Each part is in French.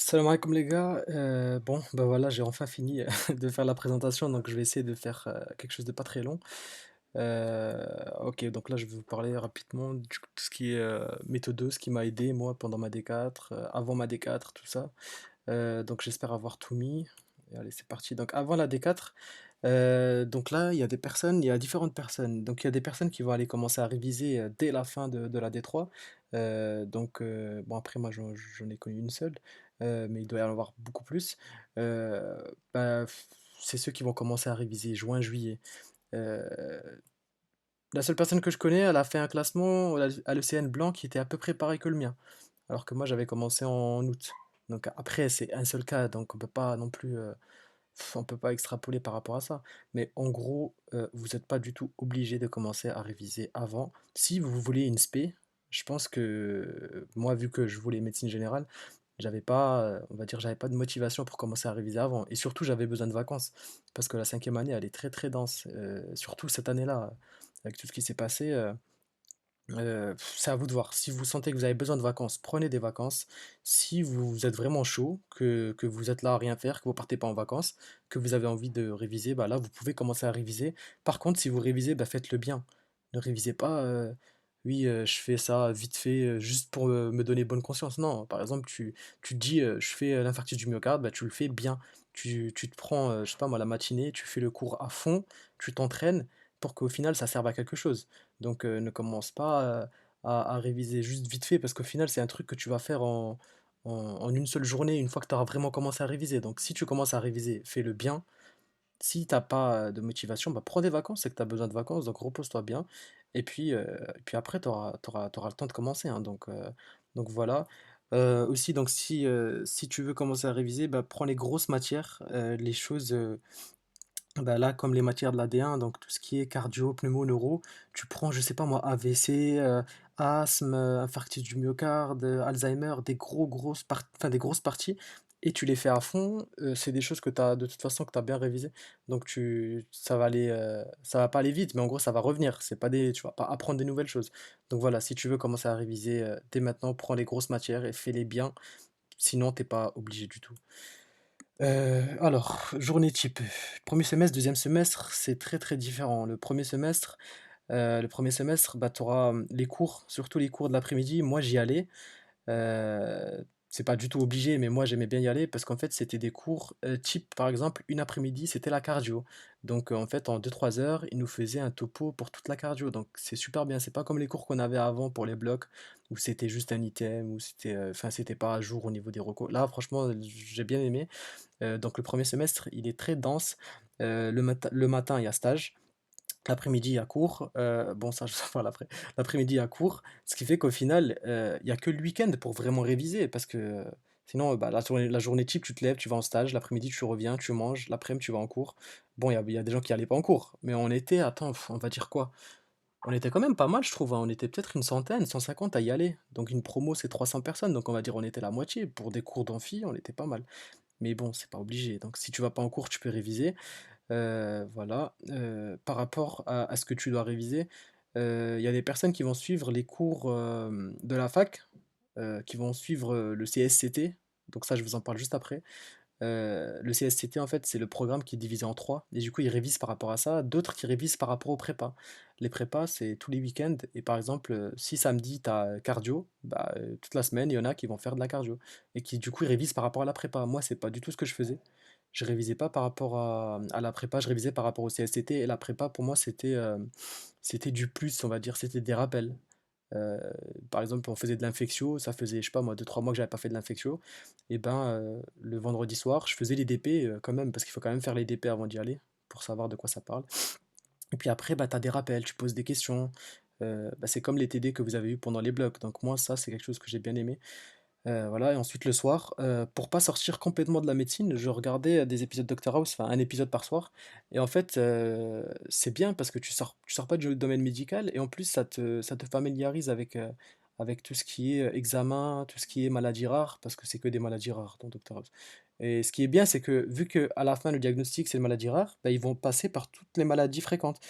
Salam alaikum les gars. Bon, bah voilà, j'ai enfin fini de faire la présentation, donc je vais essayer de faire quelque chose de pas très long. Ok, donc là je vais vous parler rapidement de tout ce qui est méthode, ce qui m'a aidé moi pendant ma D4, avant ma D4, tout ça. Donc j'espère avoir tout mis. Et allez, c'est parti. Donc avant la D4, donc là il y a des personnes, il y a différentes personnes. Donc il y a des personnes qui vont aller commencer à réviser dès la fin de la D3. Bon après moi j'en ai connu une seule, mais il doit y en avoir beaucoup plus. Euh, c'est ceux qui vont commencer à réviser juin, juillet. Euh, la seule personne que je connais, elle a fait un classement à l'ECN blanc qui était à peu près pareil que le mien, alors que moi j'avais commencé en août. Donc après, c'est un seul cas, donc on peut pas non plus, on peut pas extrapoler par rapport à ça. Mais en gros, vous n'êtes pas du tout obligé de commencer à réviser avant. Si vous voulez une spé, je pense que moi, vu que je voulais médecine générale, j'avais pas, on va dire, j'avais pas de motivation pour commencer à réviser avant. Et surtout, j'avais besoin de vacances parce que la cinquième année, elle est très très dense. Surtout cette année-là, avec tout ce qui s'est passé. C'est à vous de voir. Si vous sentez que vous avez besoin de vacances, prenez des vacances. Si vous êtes vraiment chaud, que vous êtes là à rien faire, que vous partez pas en vacances, que vous avez envie de réviser, bah là, vous pouvez commencer à réviser. Par contre, si vous révisez, bah faites-le bien. Ne révisez pas, oui, je fais ça vite fait, juste pour me donner bonne conscience. Non, par exemple, tu te dis, je fais l'infarctus du myocarde, bah tu le fais bien. Tu te prends, je sais pas moi, la matinée, tu fais le cours à fond, tu t'entraînes pour qu'au final, ça serve à quelque chose. Donc ne commence pas à réviser juste vite fait parce qu'au final c'est un truc que tu vas faire en une seule journée une fois que tu auras vraiment commencé à réviser. Donc si tu commences à réviser, fais-le bien. Si t'as pas de motivation, bah prends des vacances, c'est que tu as besoin de vacances, donc repose-toi bien. Et puis après, t'auras le temps de commencer, hein, donc voilà. Aussi, donc si tu veux commencer à réviser, bah, prends les grosses matières, les choses bah là, comme les matières de l'AD1, donc tout ce qui est cardio, pneumo, neuro, tu prends, je sais pas moi, AVC, asthme, infarctus du myocarde, Alzheimer, des grosses parties, et tu les fais à fond. C'est des choses que tu as de toute façon que tu as bien révisé. Donc ça va pas aller vite, mais en gros, ça va revenir. C'est pas des, tu vas pas apprendre des nouvelles choses. Donc voilà, si tu veux commencer à réviser dès maintenant, prends les grosses matières et fais-les bien. Sinon, t'es pas obligé du tout. Alors, journée type. Premier semestre, deuxième semestre, c'est très très différent. Le premier semestre, bah, tu auras les cours, surtout les cours de l'après-midi. Moi, j'y allais. C'est pas du tout obligé, mais moi, j'aimais bien y aller parce qu'en fait, c'était des cours type, par exemple, une après-midi, c'était la cardio. Donc, en fait, en 2 3 heures, ils nous faisaient un topo pour toute la cardio. Donc, c'est super bien. C'est pas comme les cours qu'on avait avant pour les blocs où c'était juste un item, où c'était pas à jour au niveau des recos. Là, franchement, j'ai bien aimé. Donc le premier semestre, il est très dense. Le matin, il y a stage. L'après-midi, il y a cours. Bon, ça, je sais pas l'après. L'après-midi, il y a cours. Ce qui fait qu'au final, il n'y a que le week-end pour vraiment réviser. Parce que sinon, bah, la journée type, tu te lèves, tu vas en stage. L'après-midi, tu reviens, tu manges. L'après-midi, tu vas en cours. Bon, il y a des gens qui n'allaient pas en cours. Mais on était, attends, on va dire quoi? On était quand même pas mal, je trouve, hein. On était peut-être une centaine, 150 à y aller. Donc une promo, c'est 300 personnes. Donc on va dire on était la moitié. Pour des cours d'amphi, on était pas mal. Mais bon, c'est pas obligé. Donc si tu vas pas en cours, tu peux réviser. Voilà. Par rapport à ce que tu dois réviser, il y a des personnes qui vont suivre les cours de la fac, qui vont suivre le CSCT. Donc ça, je vous en parle juste après. Le CSCT, en fait, c'est le programme qui est divisé en trois. Et du coup, ils révisent par rapport à ça. D'autres qui révisent par rapport aux prépas. Les prépas, c'est tous les week-ends. Et par exemple, si samedi, tu as cardio, bah, toute la semaine, il y en a qui vont faire de la cardio. Et qui, du coup, ils révisent par rapport à la prépa. Moi, c'est pas du tout ce que je faisais. Je révisais pas par rapport à la prépa, je révisais par rapport au CSCT. Et la prépa, pour moi, c'était du plus, on va dire. C'était des rappels. Euh, Par exemple, on faisait de l'infectio, ça faisait, je sais pas moi, 2 3 mois que j'avais pas fait de l'infectio. Et ben, le vendredi soir, je faisais les DP quand même, parce qu'il faut quand même faire les DP avant d'y aller, pour savoir de quoi ça parle. Et puis après, bah, tu as des rappels, tu poses des questions. Bah, c'est comme les TD que vous avez eu pendant les blocs. Donc moi, ça, c'est quelque chose que j'ai bien aimé. Voilà, et ensuite le soir, pour pas sortir complètement de la médecine, je regardais des épisodes Doctor House, enfin un épisode par soir. Et en fait, c'est bien parce que tu sors pas du domaine médical et en plus ça te familiarise avec tout ce qui est examen, tout ce qui est maladies rares, parce que c'est que des maladies rares dans Doctor House. Et ce qui est bien, c'est que vu que à la fin le diagnostic c'est une maladie rare, bah, ils vont passer par toutes les maladies fréquentes.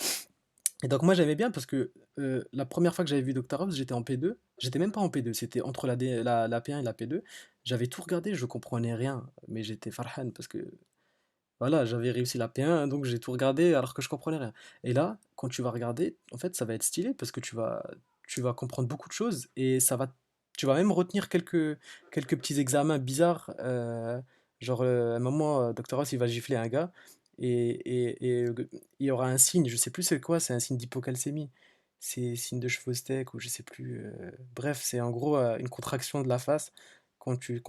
Et donc moi j'aimais bien parce que la première fois que j'avais vu Doctor House, j'étais en P2. J'étais même pas en P2, c'était entre la P1 et la P2. J'avais tout regardé, je comprenais rien, mais j'étais farhan parce que voilà, j'avais réussi la P1, donc j'ai tout regardé alors que je comprenais rien. Et là, quand tu vas regarder, en fait, ça va être stylé parce que tu vas comprendre beaucoup de choses et tu vas même retenir quelques petits examens bizarres. Genre, à un moment, Dr. House, il va gifler un gars et il y aura un signe, je sais plus c'est quoi, c'est un signe d'hypocalcémie. C'est signe de cheveux steak ou je sais plus. Bref, c'est en gros une contraction de la face quand tu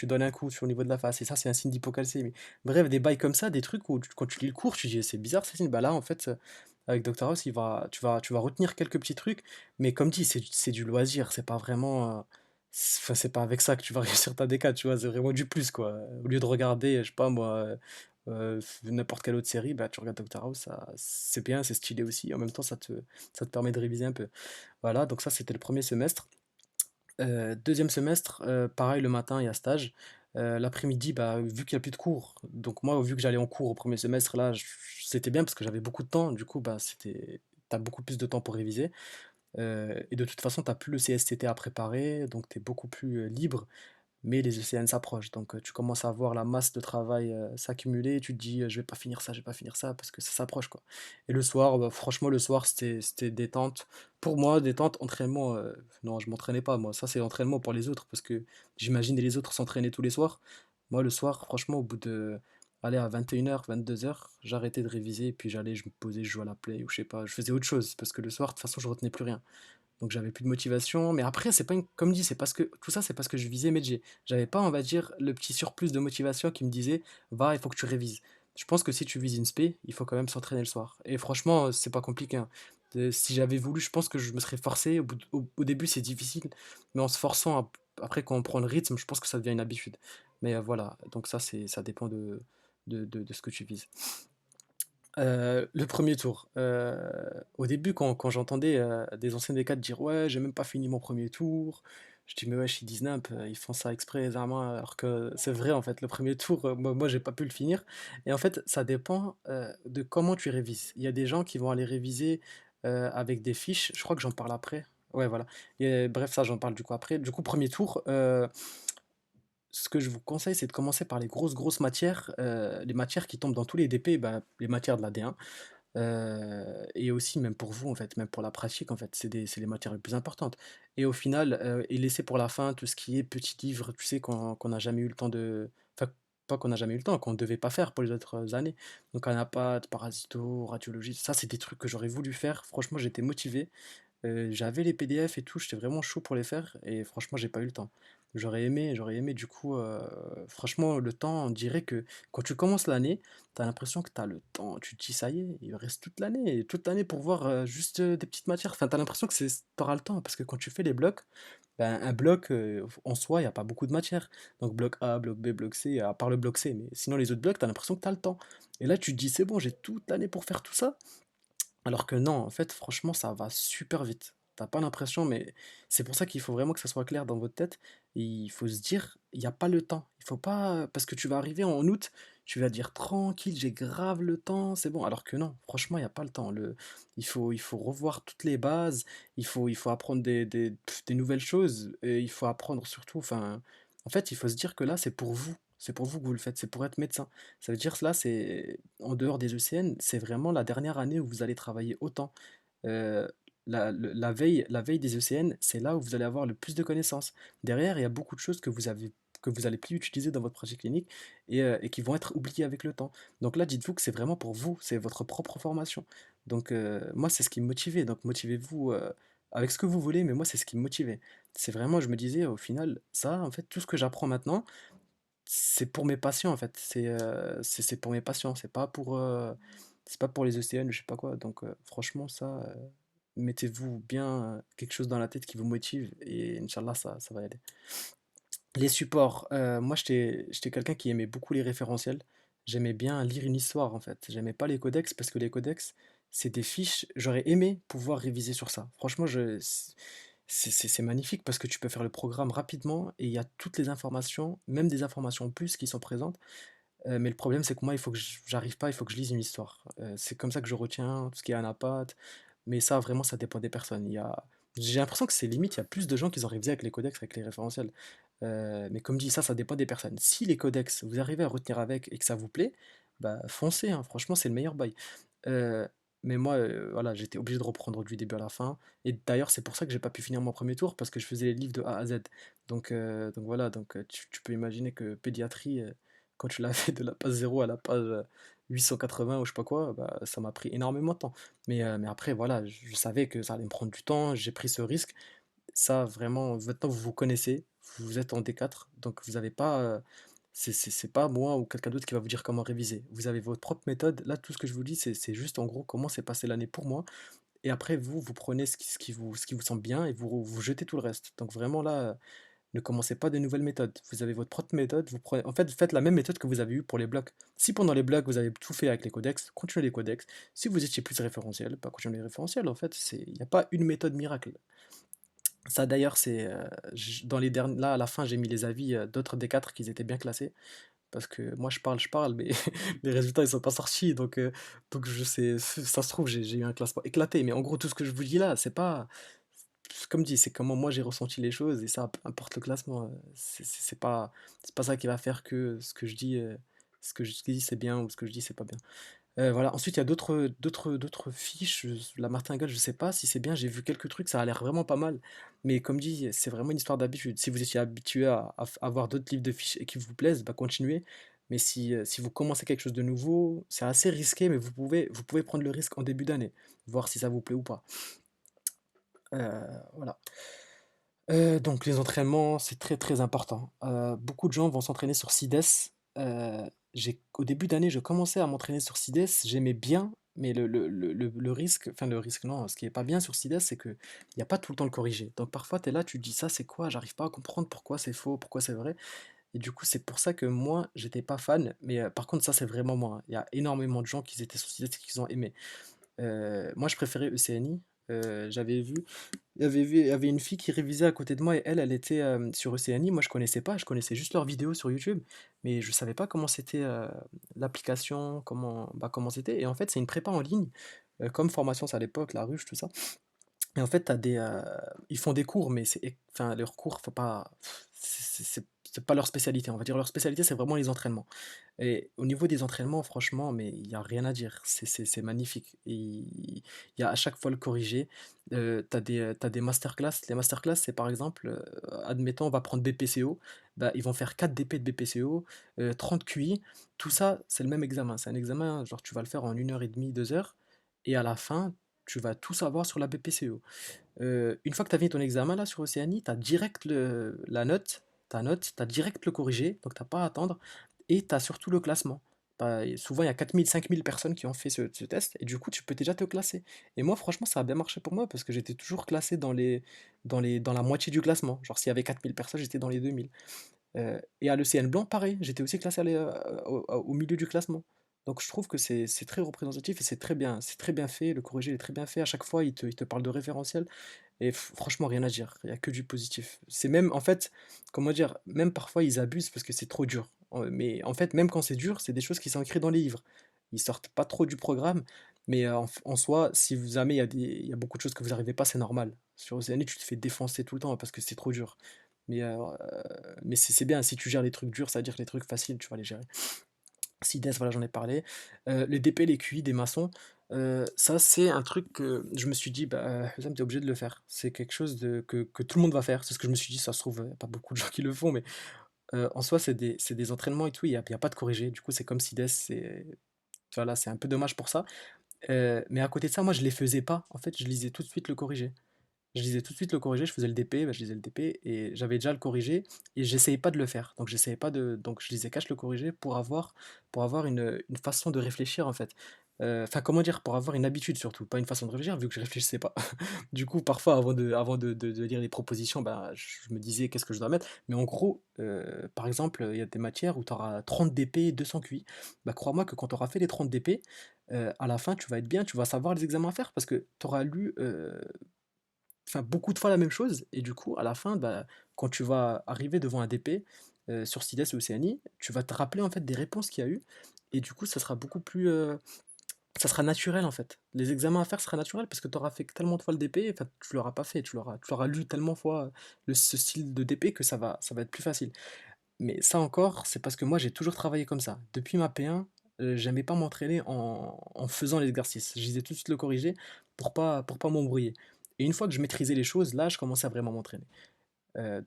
donnes un coup sur le niveau de la face. Et ça, c'est un signe d'hypocalcémie. Bref, des bails comme ça, des trucs où quand tu lis le cours, tu dis c'est bizarre ce signe. Bah là, en fait, avec Dr House, tu vas retenir quelques petits trucs, mais comme dit, c'est du loisir, c'est pas vraiment. Enfin, c'est pas avec ça que tu vas réussir ta DK, tu vois, c'est vraiment du plus, quoi. Au lieu de regarder, je sais pas moi, n'importe quelle autre série, bah tu regardes Dr House, c'est bien, c'est stylé aussi. En même temps, ça te permet de réviser un peu. Voilà, donc ça, c'était le premier semestre. Deuxième semestre, pareil, le matin, il y a stage. L'après-midi, bah, vu qu'il n'y a plus de cours, donc moi, vu que j'allais en cours au premier semestre, là, c'était bien parce que j'avais beaucoup de temps. Du coup, bah, t'as beaucoup plus de temps pour réviser. Et de toute façon, t'as plus le CSTT à préparer, donc tu es beaucoup plus libre. Mais les ECN s'approchent, donc tu commences à voir la masse de travail s'accumuler, et tu te dis je vais pas finir ça, je vais pas finir ça, parce que ça s'approche quoi. Et le soir, bah, franchement le soir c'était détente. Pour moi, détente, entraînement, non je m'entraînais pas moi, ça c'est l'entraînement pour les autres, parce que j'imagine les autres s'entraîner tous les soirs. Moi le soir, franchement au bout de, aller à 21h, 22h, j'arrêtais de réviser, et puis j'allais, je me posais, je jouais à la play, ou je sais pas, je faisais autre chose, parce que le soir de toute façon je retenais plus rien. Donc j'avais plus de motivation. Mais après, c'est pas comme dit, c'est parce que tout ça, c'est parce que je visais Medjay. J'avais pas, on va dire, le petit surplus de motivation qui me disait, va, il faut que tu révises. Je pense que si tu vises une spé, il faut quand même s'entraîner le soir. Et franchement, c'est pas compliqué, hein. Si j'avais voulu, je pense que je me serais forcé. Au début, c'est difficile, mais en se forçant, après, quand on prend le rythme, je pense que ça devient une habitude. Mais voilà, donc ça dépend de ce que tu vises. Le premier tour. Au début, quand j'entendais des anciens des 4 dire ouais, j'ai même pas fini mon premier tour, je dis mais wesh, ils disent nimp, ils font ça exprès, vraiment, alors que c'est vrai en fait, le premier tour, moi j'ai pas pu le finir. Et en fait, ça dépend de comment tu révises. Il y a des gens qui vont aller réviser avec des fiches, je crois que j'en parle après. Ouais, voilà. Bref, ça j'en parle du coup après. Du coup, premier tour, ce que je vous conseille, c'est de commencer par les grosses matières, les matières qui tombent dans tous les DP, bah, les matières de la D1. Et aussi même pour vous en fait, même pour la pratique en fait, c'est les matières les plus importantes. Et au final, et laisser pour la fin tout ce qui est petits livres, tu sais, qu'on n'a jamais eu le temps de, enfin, pas qu'on n'a jamais eu le temps, qu'on ne devait pas faire pour les autres années. Donc anapath, parasito, radiologie, ça c'est des trucs que j'aurais voulu faire. Franchement, j'étais motivé. J'avais les PDF et tout, j'étais vraiment chaud pour les faire et franchement, j'ai pas eu le temps. J'aurais aimé du coup, franchement, le temps, on dirait que quand tu commences l'année, tu as l'impression que tu as le temps. Tu te dis, ça y est, il reste toute l'année pour voir juste des petites matières. Enfin, tu as l'impression que tu auras le temps parce que quand tu fais les blocs, ben, un bloc en soi, il n'y a pas beaucoup de matière. Donc, bloc A, bloc B, bloc C, à part le bloc C, mais sinon, les autres blocs, tu as l'impression que tu as le temps. Et là, tu te dis, c'est bon, j'ai toute l'année pour faire tout ça. Alors que non, en fait, franchement, ça va super vite. T'as pas l'impression, mais c'est pour ça qu'il faut vraiment que ça soit clair dans votre tête. Et il faut se dire, il n'y a pas le temps. Il faut pas, parce que tu vas arriver en août, tu vas dire tranquille, j'ai grave le temps, c'est bon. Alors que non, franchement, il n'y a pas le temps. Il faut revoir toutes les bases. Il faut apprendre des nouvelles choses. Et il faut apprendre surtout, enfin, en fait, il faut se dire que là, c'est pour vous. C'est pour vous que vous le faites. C'est pour être médecin. Ça veut dire que là, c'est en dehors des ECN, c'est vraiment la dernière année où vous allez travailler autant. Euh, la veille des ECN, c'est là où vous allez avoir le plus de connaissances. Derrière, il y a beaucoup de choses que vous allez plus utiliser dans votre pratique clinique et qui vont être oubliées avec le temps. Donc là, dites-vous que c'est vraiment pour vous, c'est votre propre formation. Donc moi, c'est ce qui me motivait. Donc motivez-vous avec ce que vous voulez, mais moi, c'est ce qui me motivait. C'est vraiment, je me disais, au final, ça, en fait, tout ce que j'apprends maintenant, c'est pour mes patients en fait, c'est pour mes patients, c'est pas pour les ECN ou je sais pas quoi. Donc franchement ça, mettez-vous bien quelque chose dans la tête qui vous motive et Inch'Allah ça va aller. Les supports, moi j'étais quelqu'un qui aimait beaucoup les référentiels. J'aimais bien lire une histoire en fait. J'aimais pas les codex parce que les codex, c'est des fiches. J'aurais aimé pouvoir réviser sur ça. Franchement, c'est magnifique parce que tu peux faire le programme rapidement et il y a toutes les informations, même des informations en plus qui sont présentes. Mais le problème, c'est que moi, il faut que j'arrive pas, il faut que je lise une histoire. C'est comme ça que je retiens tout ce qui est anapathe. Mais ça, vraiment, ça dépend des personnes. J'ai l'impression que c'est limite, il y a plus de gens qui ont révisé avec les codex, avec les référentiels. Mais comme dit, ça dépend des personnes. Si les codex, vous arrivez à retenir avec et que ça vous plaît, bah foncez, hein. Franchement, c'est le meilleur bail. Euh, mais moi, voilà, j'étais obligé de reprendre du début à la fin. Et d'ailleurs, c'est pour ça que j'ai pas pu finir mon premier tour, parce que je faisais les livres de A à Z. Donc voilà, tu peux imaginer que pédiatrie, quand tu l'as fait de la page 0 à la page 880 ou je sais pas quoi, bah, ça m'a pris énormément de temps. Mais après, voilà, je savais que ça allait me prendre du temps, j'ai pris ce risque. Ça, vraiment, maintenant, vous vous connaissez, vous êtes en D4, donc vous avez pas, c'est pas moi ou quelqu'un d'autre qui va vous dire comment réviser. Vous avez votre propre méthode. Là, tout ce que je vous dis, c'est juste en gros comment s'est passé l'année pour moi. Et après, vous prenez ce qui vous semble bien et vous jetez tout le reste. Donc vraiment là, ne commencez pas de nouvelles méthodes. Vous avez votre propre méthode. En fait, vous faites la même méthode que vous avez eue pour les blocs. Si pendant les blocs, vous avez tout fait avec les codex, continuez les codex. Si vous étiez plus référentiel, pas continuez les référentiels. En fait, il n'y a pas une méthode miracle. Ça d'ailleurs, dans les derniers, là à la fin, j'ai mis les avis d'autres D4 qui étaient bien classés. Parce que moi je parle, mais les résultats ils sont pas sortis. Donc je sais, ça se trouve, j'ai eu un classement éclaté. Mais en gros, tout ce que je vous dis là, c'est pas. Comme dit, c'est comment moi j'ai ressenti les choses et ça, peu importe le classement. C'est pas ça qui va faire que ce que je dis c'est bien ou ce que je dis c'est pas bien. Voilà. Ensuite, il y a d'autres fiches. La martingale, je sais pas si c'est bien. J'ai vu quelques trucs, ça a l'air vraiment pas mal. Mais comme dit, c'est vraiment une histoire d'habitude. Si vous étiez habitué à avoir d'autres livres de fiches et qui vous plaisent, bah continuez. Mais si vous commencez quelque chose de nouveau, c'est assez risqué, mais vous pouvez prendre le risque en début d'année, voir si ça vous plaît ou pas. Voilà. Donc les entraînements, c'est très très important. Beaucoup de gens vont s'entraîner sur Sides. Au début d'année, je commençais à m'entraîner sur Sides, j'aimais bien, mais le risque, enfin le risque non, ce qui est pas bien sur Sides, c'est que il n'y a pas tout le temps le corriger. Donc parfois tu es là, tu te dis ça c'est quoi, j'arrive pas à comprendre pourquoi c'est faux, pourquoi c'est vrai. Et du coup c'est pour ça que moi j'étais pas fan, mais par contre ça c'est vraiment moi, hein. Il y a énormément de gens qui étaient sur Sides et qui ont aimé. Moi je préférais ECNI. Il y avait une fille qui révisait à côté de moi et elle était sur Océanie. Moi, je connaissais pas, je connaissais juste leurs vidéos sur YouTube, mais je savais pas comment c'était l'application, comment c'était. Et en fait, c'est une prépa en ligne, comme formation, c'est à l'époque, la ruche, tout ça. Et en fait, ils font des cours, mais enfin, leurs cours, faut pas, c'est pas leur spécialité. On va dire leur spécialité, c'est vraiment les entraînements. Et au niveau des entraînements, franchement, mais il y a rien à dire. C'est magnifique. Et il y a à chaque fois le corrigé. T'as des masterclass. Les masterclass, c'est par exemple, admettons, on va prendre BPCO. Bah, ils vont faire 4 DP de BPCO, 30 QI. Tout ça, c'est le même examen. C'est un examen, genre, tu vas le faire en 1 heure et demie, 2 heures. Et à la fin, tu vas tout savoir sur la BPCO. Une fois que tu as fini ton examen là sur Océanie, tu as direct ta note, tu as direct le corrigé, donc t'as pas à attendre, et tu as surtout le classement. Souvent, il y a 4000, 5000 personnes qui ont fait ce test, et du coup, tu peux déjà te classer. Et moi, franchement, ça a bien marché pour moi, parce que j'étais toujours classé dans la moitié du classement. Genre, s'il y avait 4000 personnes, j'étais dans les 2000. Et à l'ECN Blanc, pareil, j'étais aussi classé au milieu du classement. Donc je trouve que c'est très représentatif et c'est très bien fait, le corrigé est très bien fait, à chaque fois il te parle de référentiel, et franchement rien à dire, il n'y a que du positif. C'est même, en fait, comment dire, même parfois ils abusent parce que c'est trop dur. Mais en fait, même quand c'est dur, c'est des choses qui sont écrites dans les livres. Ils sortent pas trop du programme, mais en soi, si vous jamais il y a beaucoup de choses que vous n'arrivez pas, c'est normal. Sur Océanie, tu te fais défoncer tout le temps parce que c'est trop dur. Mais c'est bien, si tu gères les trucs durs, ça veut dire que les trucs faciles, tu vas les gérer. CIDES, voilà, j'en ai parlé. Les DP, les QI des maçons, ça c'est un truc que je me suis dit, bah, ça t'es obligé de le faire. C'est quelque chose que tout le monde va faire. C'est ce que je me suis dit, ça se trouve, y a pas beaucoup de gens qui le font, mais en soi, c'est des entraînements et tout, il y a pas de corrigé. Du coup, c'est comme CIDES, voilà, c'est un peu dommage pour ça. Mais à côté de ça, moi, je les faisais pas. En fait, je lisais tout de suite le corrigé. Je lisais tout de suite le corrigé, je faisais le DP, bah, je lisais le DP et j'avais déjà le corrigé et j'essayais pas de le faire. Donc je lisais cache le corrigé pour avoir une façon de réfléchir en fait. Enfin, comment dire, pour avoir une habitude surtout, pas une façon de réfléchir vu que je réfléchissais pas. Du coup, parfois avant de lire les propositions, bah, je me disais qu'est-ce que je dois mettre. Mais en gros, par exemple, il y a des matières où tu auras 30 DP, 200 QI. Bah, crois-moi que quand tu auras fait les 30 DP, à la fin, tu vas être bien, tu vas savoir les examens à faire parce que tu auras lu enfin beaucoup de fois la même chose et du coup à la fin bah, quand tu vas arriver devant un DP, sur SIDES et Océanie, tu vas te rappeler en fait des réponses qu'il y a eu, et du coup, ça sera beaucoup plus, ça sera naturel en fait. Les examens à faire sera naturel parce que tu auras fait tellement de fois le DP, enfin tu l'auras pas fait, tu l'auras lu tellement de fois ce style de DP que ça va être plus facile. Mais ça encore, c'est parce que moi j'ai toujours travaillé comme ça. Depuis ma P1, j'aimais pas m'entraîner en faisant l'exercice. Je disais tout de suite le corriger pour pas m'embrouiller. Et une fois que je maîtrisais les choses, là je commençais à vraiment m'entraîner.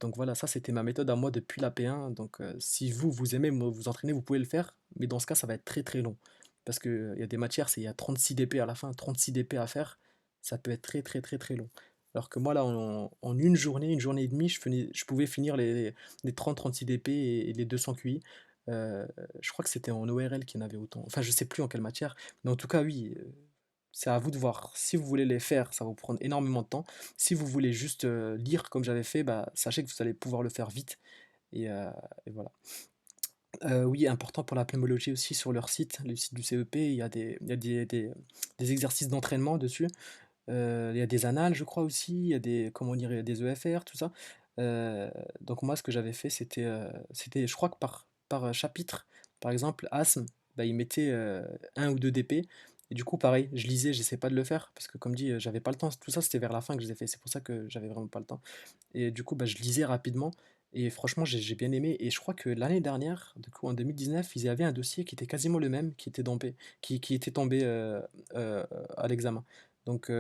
Donc voilà, ça c'était ma méthode à moi depuis la P1. Donc si vous aimez vous entraîner, vous pouvez le faire, mais dans ce cas ça va être très très long. Parce qu'il y a des matières, il y a 36 DP à la fin, 36 DP à faire, ça peut être très très très très long. Alors que moi là, en une journée et demie, je pouvais finir les 30-36 DP et les 200 QI. Euh, je crois que c'était en ORL qu'il y en avait autant. Enfin, je sais plus en quelle matière, mais en tout cas, oui, c'est à vous de voir. Si vous voulez les faire, ça va vous prendre énormément de temps. Si vous voulez juste lire comme j'avais fait, bah, sachez que vous allez pouvoir le faire vite. Et voilà. Oui, important pour la pneumologie aussi, sur leur site, le site du CEP, il y a des exercices d'entraînement dessus. Il y a des annales, je crois aussi, il y a des, comment dire, il y a des EFR, tout ça. Donc moi, ce que j'avais fait, c'était, je crois que par chapitre, par exemple, asthme, bah, il mettait un ou deux DP. Et du coup, pareil, je lisais, j'essaie pas de le faire, parce que comme dit, j'avais pas le temps. Tout ça, c'était vers la fin que je les ai fait. C'est pour ça que j'avais vraiment pas le temps. Et du coup, bah, je lisais rapidement. Et franchement, j'ai bien aimé. Et je crois que l'année dernière, du coup en 2019, ils avaient un dossier qui était quasiment le même, qui était tombé euh, à l'examen. Donc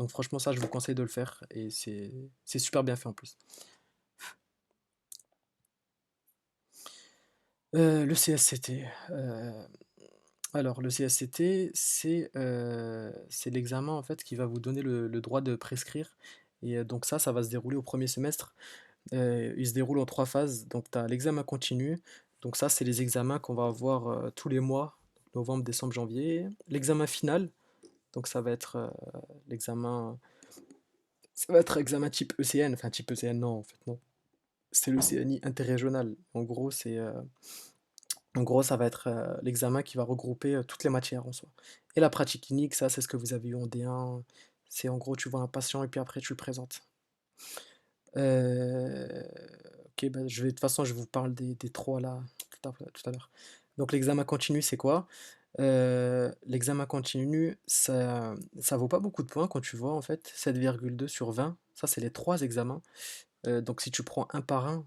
franchement, ça, je vous conseille de le faire. Et c'est super bien fait en plus. Le CSCT. Alors, le CSCT, c'est l'examen en fait qui va vous donner le droit de prescrire. Et donc ça va se dérouler au premier semestre. Il se déroule en trois phases. Donc, tu as l'examen continu. Donc, ça, c'est les examens qu'on va avoir tous les mois, novembre, décembre, janvier. L'examen final. Donc, l'examen, ça va être examen type ECN. Enfin, type ECN, non, en fait, non. C'est le CNI interrégional. En gros, ça va être l'examen qui va regrouper toutes les matières en soi. Et la pratique clinique, ça, c'est ce que vous avez eu en D1. C'est en gros, tu vois un patient et puis après, tu le présentes. Euh, Ok, bah, de toute façon, je vous parle des trois là tout à l'heure. Donc, l'examen continu, c'est quoi? L'examen continu, ça vaut pas beaucoup de points quand tu vois en fait 7,2 sur 20. Ça, c'est les trois examens. Donc, si tu prends un par un,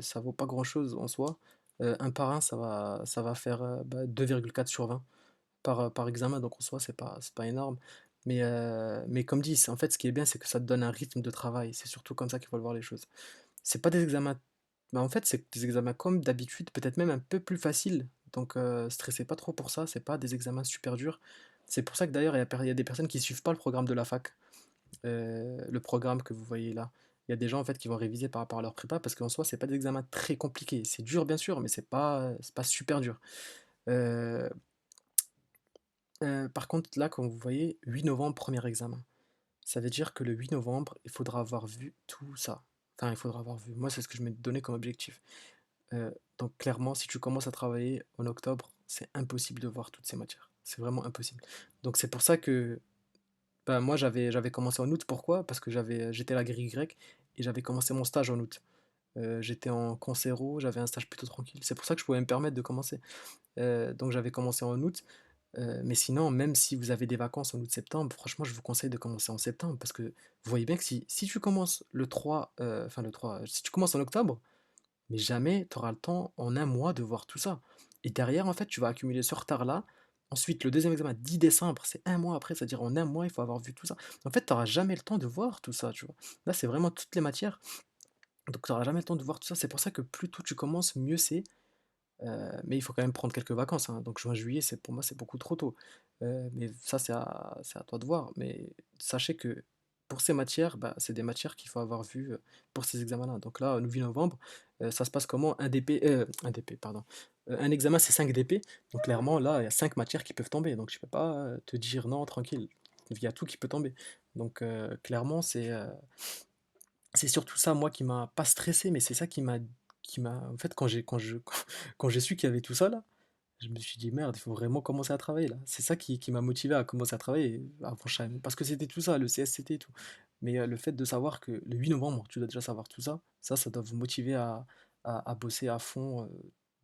ça vaut pas grand-chose en soi. Un par un, ça va faire 2,4 sur 20 par examen. Donc, en soi, c'est pas énorme. Mais comme dit, en fait, ce qui est bien, c'est que ça te donne un rythme de travail. C'est surtout comme ça qu'il faut le voir les choses. C'est pas des examens. Bah, en fait, c'est des examens comme d'habitude, peut-être même un peu plus faciles. Donc, stressez pas trop pour ça. C'est pas des examens super durs. C'est pour ça que d'ailleurs, il y a des personnes qui suivent pas le programme de la fac, le programme que vous voyez là. Il y a des gens en fait qui vont réviser par rapport à leur prépa parce qu'en soi, c'est pas des examens très compliqués. C'est dur, bien sûr, mais c'est pas super dur. Euh, par contre, là, comme vous voyez, 8 novembre, premier examen. Ça veut dire que le 8 novembre, il faudra avoir vu tout ça. Enfin, il faudra avoir vu. Moi, c'est ce que je m'ai donné comme objectif. Donc clairement, si tu commences à travailler en octobre, c'est impossible de voir toutes ces matières. C'est vraiment impossible. Donc c'est pour ça que bah, moi j'avais commencé en août. Pourquoi? Parce que j'étais à la grille grecque et j'avais commencé mon stage en août. J'étais en cancéro, j'avais un stage plutôt tranquille. C'est pour ça que je pouvais me permettre de commencer. Donc j'avais commencé en août. Mais sinon, même si vous avez des vacances en août-septembre, franchement, je vous conseille de commencer en septembre parce que vous voyez bien que si tu commences le 3, enfin le 3, si tu commences en octobre, mais jamais tu auras le temps en un mois de voir tout ça. Et derrière, en fait, tu vas accumuler ce retard-là. Ensuite, le deuxième examen, 10 décembre, c'est un mois après, c'est-à-dire en un mois, il faut avoir vu tout ça. En fait, tu n'auras jamais le temps de voir tout ça, tu vois. Là, c'est vraiment toutes les matières, donc tu n'auras jamais le temps de voir tout ça. C'est pour ça que plus tôt tu commences, mieux c'est. Mais il faut quand même prendre quelques vacances, hein. Donc juin, juillet, pour moi, c'est beaucoup trop tôt. Mais ça, c'est à toi de voir. Mais sachez que pour ces matières, bah, c'est des matières qu'il faut avoir vues pour ces examens-là. Donc là, le 8 novembre, ça se passe comment? Un DP, pardon. Un examen, c'est 5 DP. Donc clairement, là, il y a 5 matières qui peuvent tomber. Donc je ne peux pas te dire non, tranquille. Il y a tout qui peut tomber. Donc clairement, c'est surtout ça, moi, qui m'a pas stressé, mais c'est ça qui m'a. En fait, quand j'ai su qu'il y avait tout ça là, je me suis dit merde, il faut vraiment commencer à travailler là. C'est ça qui m'a motivé à commencer à travailler avant parce que c'était tout ça, le CSCT et tout. Mais le fait de savoir que le 8 novembre, tu dois déjà savoir tout ça, ça doit vous motiver à bosser à fond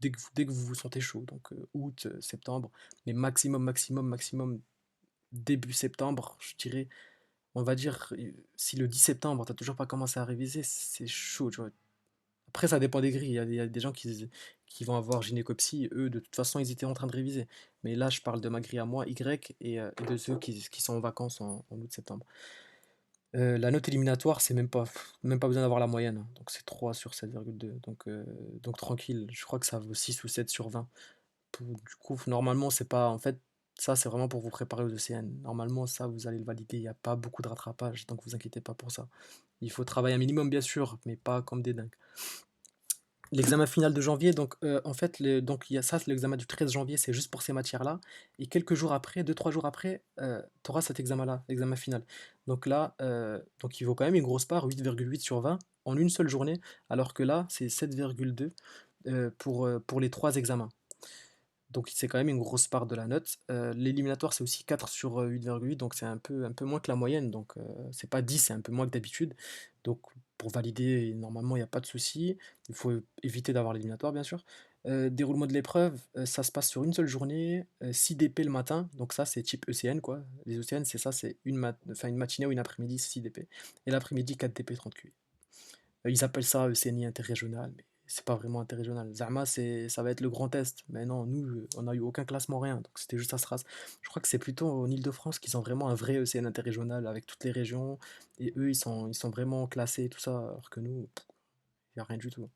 dès que vous vous sentez chaud. Donc août, septembre, mais maximum, maximum, maximum début septembre, je dirais. On va dire, si le 10 septembre, t'as toujours pas commencé à réviser, c'est chaud, tu vois. Après, ça dépend des grilles. Il y a des gens qui vont avoir gynécopsie. Eux, de toute façon, ils étaient en train de réviser. Mais là, je parle de ma grille à moi, Y, et de ceux qui sont en vacances en août-septembre. La note éliminatoire, c'est même pas besoin d'avoir la moyenne, hein. Donc c'est 3 sur 7,2. Donc tranquille, je crois que ça vaut 6 ou 7 sur 20. Du coup, normalement, c'est pas. En fait, ça, c'est vraiment pour vous préparer aux ECN. Normalement, ça, vous allez le valider. Il n'y a pas beaucoup de rattrapage, donc vous inquiétez pas pour ça. Il faut travailler un minimum, bien sûr, mais pas comme des dingues. L'examen final de janvier, donc en fait, donc il y a ça, l'examen du 13 janvier, c'est juste pour ces matières-là. Et quelques jours après, 2, 3 jours après, tu auras cet examen-là, l'examen final. Donc là, donc il vaut quand même une grosse part, 8,8 sur 20, en une seule journée, alors que là, c'est 7,2 pour les trois examens. Donc c'est quand même une grosse part de la note. L'éliminatoire, c'est aussi 4 sur 8,8, donc c'est un peu moins que la moyenne. Donc c'est pas 10, c'est un peu moins que d'habitude. Donc pour valider, normalement, il n'y a pas de souci. Il faut éviter d'avoir l'éliminatoire, bien sûr. Déroulement de l'épreuve, ça se passe sur une seule journée, 6 DP le matin. Donc ça, c'est type ECN, quoi. Les ECN, c'est ça, c'est enfin, une matinée ou une après-midi, 6 DP. Et l'après-midi, 4 DP 30 QI. Ils appellent ça CNI interrégional, mais c'est pas vraiment interrégional. Zama, ça va être le grand test. Mais non, nous, on n'a eu aucun classement, rien. Donc c'était juste à Stras. Je crois que c'est plutôt en Île-de-France qu'ils ont vraiment un vrai ECN interrégional avec toutes les régions. Et eux, ils sont vraiment classés et tout ça. Alors que nous, il n'y a rien du tout.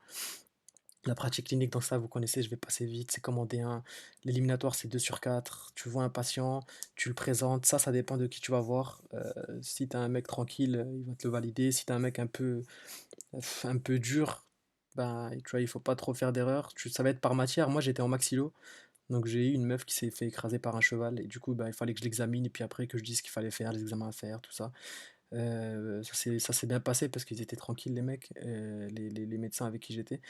La pratique clinique, dans ça, vous connaissez, je vais passer vite. C'est comme en D1. L'éliminatoire, c'est 2 sur 4. Tu vois un patient, tu le présentes. Ça dépend de qui tu vas voir. Si t'as un mec tranquille, il va te le valider. Si t'as un mec un peu dur, ben, tu vois, il faut pas trop faire d'erreurs. Ça va être par matière. Moi, j'étais en maxillo, donc j'ai eu une meuf qui s'est fait écraser par un cheval, et du coup, ben, il fallait que je l'examine, et puis après que je dise ce qu'il fallait faire, les examens à faire, tout ça. Ça s'est bien passé parce qu'ils étaient tranquilles, les mecs, les médecins avec qui j'étais.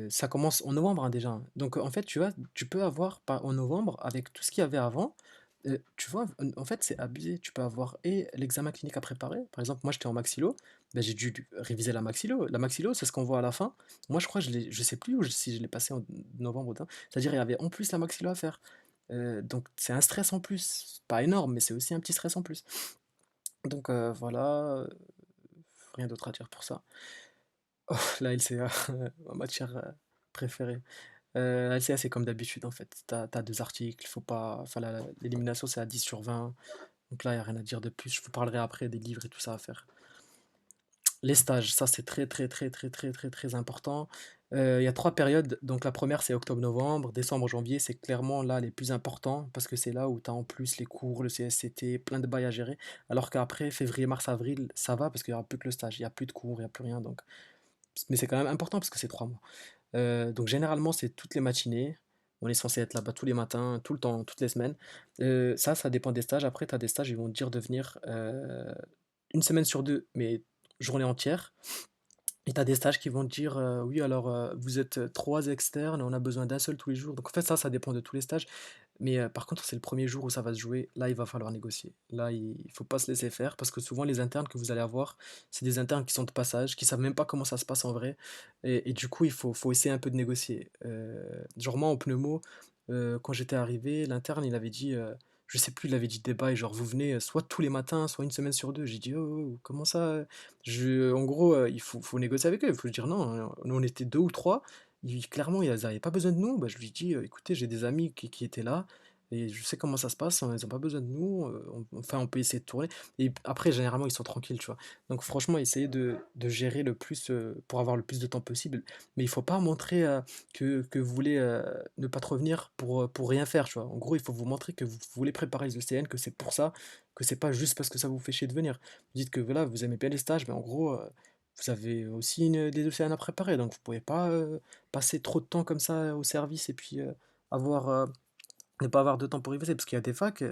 Ça commence en novembre, hein, déjà. Donc en fait, tu vois, tu peux avoir en novembre, avec tout ce qu'il y avait avant, tu vois, en fait, c'est abusé. Tu peux avoir et l'examen clinique à préparer. Par exemple, moi, j'étais en maxillo, ben, j'ai dû réviser la maxillo. La maxillo, c'est ce qu'on voit à la fin. Moi, je crois, je sais plus si je l'ai passé en novembre ou pas. C'est-à-dire, il y avait en plus la maxillo à faire. Donc, c'est un stress en plus. Pas énorme, mais c'est aussi un petit stress en plus. Donc, voilà, rien d'autre à dire pour ça. Oh, la LCA, ma matière préférée. La LCA, c'est comme d'habitude en fait. T'as deux articles, faut pas. Enfin, l'élimination, c'est à 10 sur 20. Donc là, il n'y a rien à dire de plus. Je vous parlerai après des livres et tout ça à faire. Les stages, ça c'est très très très très très très très important. Il y a trois périodes. Donc la première, c'est octobre-novembre. Décembre, janvier, c'est clairement là les plus importants parce que c'est là où tu as en plus les cours, le CSCT, plein de bails à gérer. Alors qu'après, février, mars, avril, ça va parce qu'il n'y aura plus que le stage. Il n'y a plus de cours, il n'y a plus rien. Donc. Mais c'est quand même important parce que c'est 3 mois. Donc généralement, c'est toutes les matinées. On est censé être là-bas tous les matins, tout le temps, toutes les semaines. Ça dépend des stages. Après, tu as des stages, ils vont te dire de venir une semaine sur deux, mais journée entière. Et tu as des stages qui vont te dire, oui, alors vous êtes trois externes, on a besoin d'un seul tous les jours. Donc en fait, ça dépend de tous les stages. Mais par contre, c'est le premier jour où ça va se jouer. Là, il va falloir négocier. Là, il faut pas se laisser faire parce que souvent, les internes que vous allez avoir, c'est des internes qui sont de passage, qui savent même pas comment ça se passe en vrai. Et du coup, faut essayer un peu de négocier. Genre, moi, en pneumo, quand j'étais arrivé, l'interne, il avait dit, je sais plus, il avait dit des bails, genre, vous venez soit tous les matins, soit une semaine sur deux. J'ai dit, oh, comment ça En gros, faut négocier avec eux. Il faut dire non. Nous, on était deux ou trois. Clairement, ils n'avaient pas besoin de nous. Bah, je lui dis, écoutez, j'ai des amis qui étaient là et je sais comment ça se passe. Ils n'ont pas besoin de nous. Enfin, on peut essayer de tourner. Et après, généralement, ils sont tranquilles, tu vois. Donc, franchement, essayez de gérer le plus pour avoir le plus de temps possible. Mais il faut pas montrer que vous voulez ne pas trop venir pour rien faire, tu vois. En gros, il faut vous montrer que vous voulez préparer les ECN, que c'est pour ça, que c'est pas juste parce que ça vous fait chier de venir. Vous dites que voilà, vous aimez bien les stages, mais en gros, vous avez aussi des océans à préparer, donc vous pouvez pas passer trop de temps comme ça au service et puis avoir, ne pas avoir de temps pour y passer. Parce qu'il y a des facs,